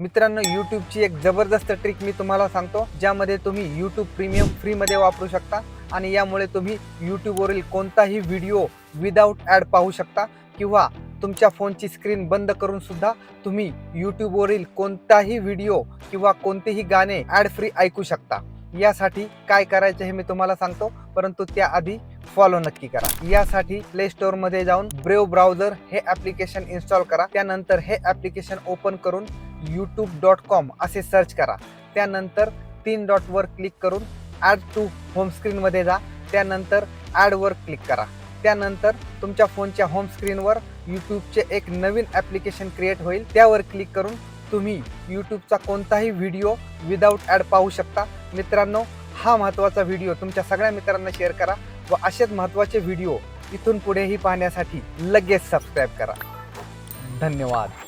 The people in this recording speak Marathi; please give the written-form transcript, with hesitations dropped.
मित्रांनो, यूट्यूबची एक जबरदस्त ट्रिक मी तुम्हाला सांगतो, ज्यामध्ये तुम्ही यूट्यूब प्रीमियम फ्रीमध्ये वापरू शकता आणि यामुळे तुम्ही यूट्यूबवरील कोणताही व्हिडिओ विदाऊट ॲड पाहू शकता किंवा तुमच्या फोनची स्क्रीन बंद करून सुद्धा तुम्ही यूट्यूबवरील कोणताही व्हिडिओ किंवा कोणतेही गाणे ॲड फ्री ऐकू शकता। यासाठी काय करायचे हे मी तुम्हाला सांगतो, परंतु त्याआधी फॉलो नक्की करा। यासाठी प्ले स्टोअर मध्ये जाऊन ब्रेव्ह ब्राउझर हे ॲप्लिकेशन इन्स्टॉल करा। त्यानंतर हे ॲप्लिकेशन ओपन करून youtube.com असे सर्च करा। त्यानंतर 3 डॉटवर क्लिक करून ॲड टू होम स्क्रीन मध्ये जा। त्यानंतर ॲड वर क्लिक करा। त्यानंतर तुमच्या फोनच्या होम स्क्रीनवर यूट्यूबचे एक नवीन ॲप्लिकेशन क्रिएट होईल, त्यावर क्लिक करून तुम्ही यूट्यूबचा कोणताही व्हिडिओ विदाऊट ॲड पाहू शकता। मित्रांनो, हा महत्त्वाचा व्हिडिओ तुमच्या सगळ्या मित्रांना शेअर करा व असेच महत्त्वाचे व्हिडिओ इथून पुढेही पाहण्यासाठी लगेच सबस्क्राईब करा। धन्यवाद।